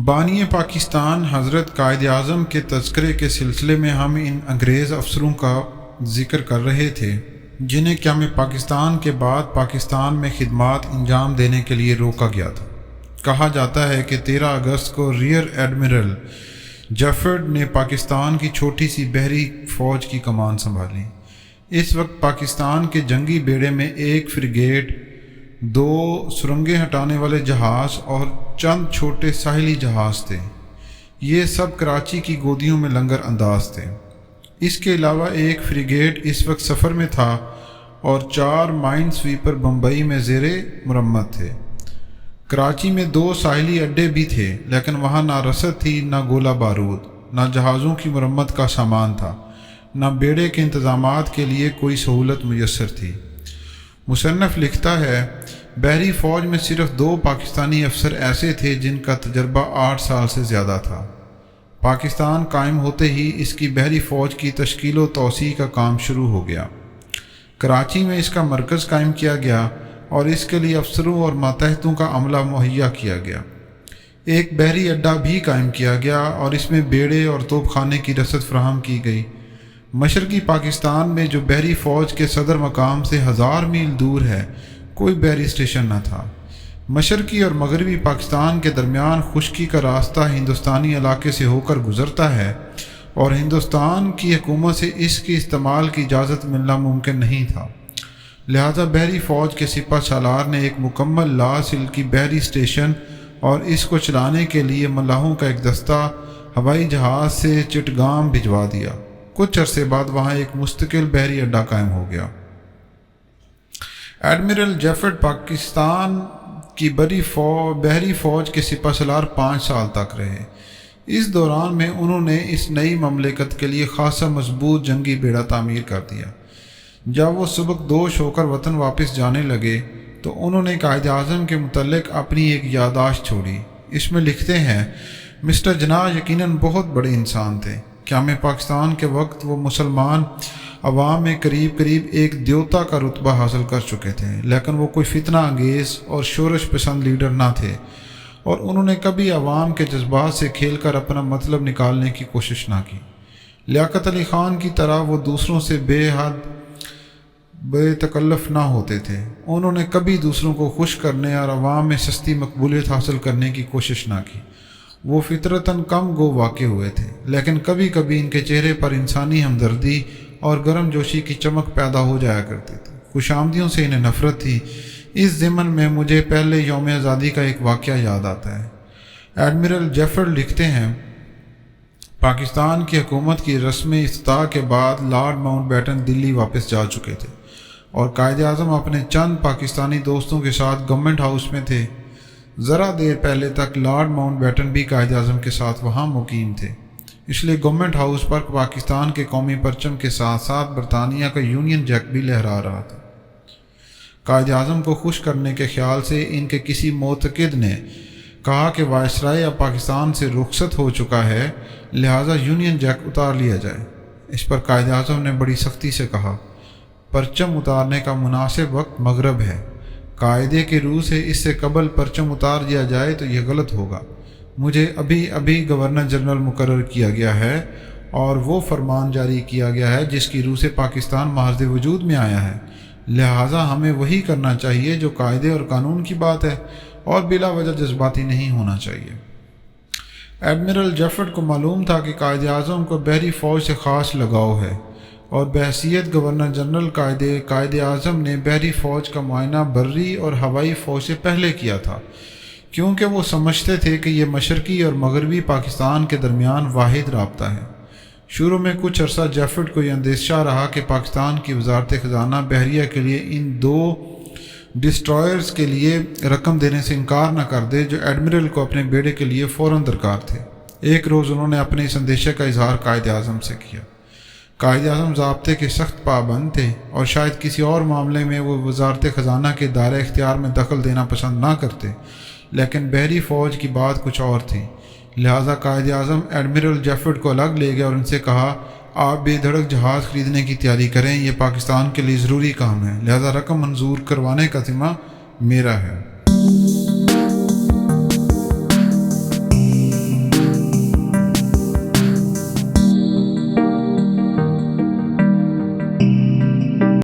بانی پاکستان حضرت قائد اعظم کے تذکرے کے سلسلے میں ہم ان انگریز افسروں کا ذکر کر رہے تھے جنہیں قیام پاکستان کے بعد پاکستان میں خدمات انجام دینے کے لیے روکا گیا تھا۔ کہا جاتا ہے کہ 13 اگست کو ریئر ایڈمرل جیفرڈ نے پاکستان کی چھوٹی سی بحری فوج کی کمان سنبھالی۔ اس وقت پاکستان کے جنگی بیڑے میں ایک فریگیٹ، 2 سرنگیں ہٹانے والے جہاز اور چند چھوٹے ساحلی جہاز تھے۔ یہ سب کراچی کی گودیوں میں لنگر انداز تھے۔ اس کے علاوہ ایک فریگیٹ اس وقت سفر میں تھا اور 4 مائن سویپر بمبئی میں زیر مرمت تھے۔ کراچی میں 2 ساحلی اڈے بھی تھے، لیکن وہاں نہ رسد تھی، نہ گولہ بارود، نہ جہازوں کی مرمت کا سامان تھا، نہ بیڑے کے انتظامات کے لیے کوئی سہولت میسر تھی۔ مصنف لکھتا ہے، بحری فوج میں صرف 2 پاکستانی افسر ایسے تھے جن کا تجربہ 8 سال سے زیادہ تھا۔ پاکستان قائم ہوتے ہی اس کی بحری فوج کی تشکیل و توسیع کا کام شروع ہو گیا۔ کراچی میں اس کا مرکز قائم کیا گیا اور اس کے لیے افسروں اور ماتحتوں کا عملہ مہیا کیا گیا۔ ایک بحری اڈہ بھی قائم کیا گیا اور اس میں بیڑے اور توپ خانے کی رسد فراہم کی گئی۔ مشرقی پاکستان میں جو بحری فوج کے صدر مقام سے 1000 میل دور ہے، کوئی بحری اسٹیشن نہ تھا۔ مشرقی اور مغربی پاکستان کے درمیان خشکی کا راستہ ہندوستانی علاقے سے ہو کر گزرتا ہے اور ہندوستان کی حکومت سے اس کے استعمال کی اجازت ملنا ممکن نہیں تھا۔ لہذا بحری فوج کے سپہ سالار نے ایک مکمل لاسلکی بحری اسٹیشن اور اس کو چلانے کے لیے ملاحوں کا ایک دستہ ہوائی جہاز سے چٹگام بھجوا دیا۔ کچھ عرصے بعد وہاں ایک مستقل بحری اڈہ قائم ہو گیا۔ ایڈمرل جیفرڈ پاکستان کی بحری فوج کے سپہ سالار 5 سال تک رہے۔ اس دوران میں انہوں نے اس نئی مملکت کے لیے خاصا مضبوط جنگی بیڑا تعمیر کر دیا۔ جب وہ سبکدوش ہو کر وطن واپس جانے لگے تو انہوں نے قائد اعظم کے متعلق اپنی ایک یادداشت چھوڑی۔ اس میں لکھتے ہیں، مسٹر جناح یقیناً بہت بڑے انسان تھے۔ قیام پاکستان کے وقت وہ مسلمان عوام میں قریب ایک دیوتا کا رتبہ حاصل کر چکے تھے، لیکن وہ کوئی فتنہ انگیز اور شورش پسند لیڈر نہ تھے اور انہوں نے کبھی عوام کے جذبات سے کھیل کر اپنا مطلب نکالنے کی کوشش نہ کی۔ لیاقت علی خان کی طرح وہ دوسروں سے بے تکلف نہ ہوتے تھے۔ انہوں نے کبھی دوسروں کو خوش کرنے اور عوام میں سستی مقبولیت حاصل کرنے کی کوشش نہ کی۔ وہ فطرتاً کم گو واقع ہوئے تھے، لیکن کبھی کبھی ان کے چہرے پر انسانی ہمدردی اور گرم جوشی کی چمک پیدا ہو جایا کرتی تھی۔ خوش آمدیوں سے انہیں نفرت تھی۔ اس ضمن میں مجھے پہلے یوم آزادی کا ایک واقعہ یاد آتا ہے۔ ایڈمرل جیفرڈ لکھتے ہیں، پاکستان کی حکومت کی رسمی افتتاح کے بعد لارڈ ماؤنٹ بیٹن دلی واپس جا چکے تھے اور قائد اعظم اپنے چند پاکستانی دوستوں کے ساتھ گورنمنٹ ہاؤس میں تھے۔ ذرا دیر پہلے تک لارڈ ماؤنٹ بیٹن بھی قائد اعظم کے ساتھ وہاں مقیم تھے، اس لیے گورنمنٹ ہاؤس پر پاکستان کے قومی پرچم کے ساتھ ساتھ برطانیہ کا یونین جیک بھی لہرا رہا تھا۔ قائد اعظم کو خوش کرنے کے خیال سے ان کے کسی معتقد نے کہا کہ وائسرائے اب پاکستان سے رخصت ہو چکا ہے، لہٰذا یونین جیک اتار لیا جائے۔ اس پر قائد اعظم نے بڑی سختی سے کہا، پرچم اتارنے کا مناسب وقت مغرب ہے۔ قاعدے کے روح سے اس سے قبل پرچم اتار دیا جائے تو یہ غلط ہوگا۔ مجھے ابھی گورنر جنرل مقرر کیا گیا ہے اور وہ فرمان جاری کیا گیا ہے جس کی روح سے پاکستان محض وجود میں آیا ہے، لہٰذا ہمیں وہی کرنا چاہیے جو قاعدے اور قانون کی بات ہے اور بلا وجہ جذباتی نہیں ہونا چاہیے۔ ایڈمرل جیفرڈ کو معلوم تھا کہ قائد اعظم کو بحری فوج سے خاص لگاؤ ہے اور بحیثیت گورنر جنرل قائد اعظم نے بحری فوج کا معائنہ بری اور ہوائی فوج سے پہلے کیا تھا، کیونکہ وہ سمجھتے تھے کہ یہ مشرقی اور مغربی پاکستان کے درمیان واحد رابطہ ہے۔ شروع میں کچھ عرصہ جیفرڈ کو یہ اندیشہ رہا کہ پاکستان کی وزارت خزانہ بحریہ کے لیے ان 2 ڈسٹرائرز کے لیے رقم دینے سے انکار نہ کر دے جو ایڈمرل کو اپنے بیڑے کے لیے فوراً درکار تھے۔ ایک روز انہوں نے اپنے اس اندیشے کا اظہار قائد اعظم سے کیا۔ قائد اعظم ضابطے کے سخت پابند تھے اور شاید کسی اور معاملے میں وہ وزارت خزانہ کے دائرہ اختیار میں دخل دینا پسند نہ کرتے، لیکن بحری فوج کی بات کچھ اور تھی۔ لہٰذا قائد اعظم ایڈمرل جیفرڈ کو الگ لے گئے اور ان سے کہا، آپ بے دھڑک جہاز خریدنے کی تیاری کریں، یہ پاکستان کے لیے ضروری کام ہے، لہٰذا رقم منظور کروانے کا ذمہ میرا ہے۔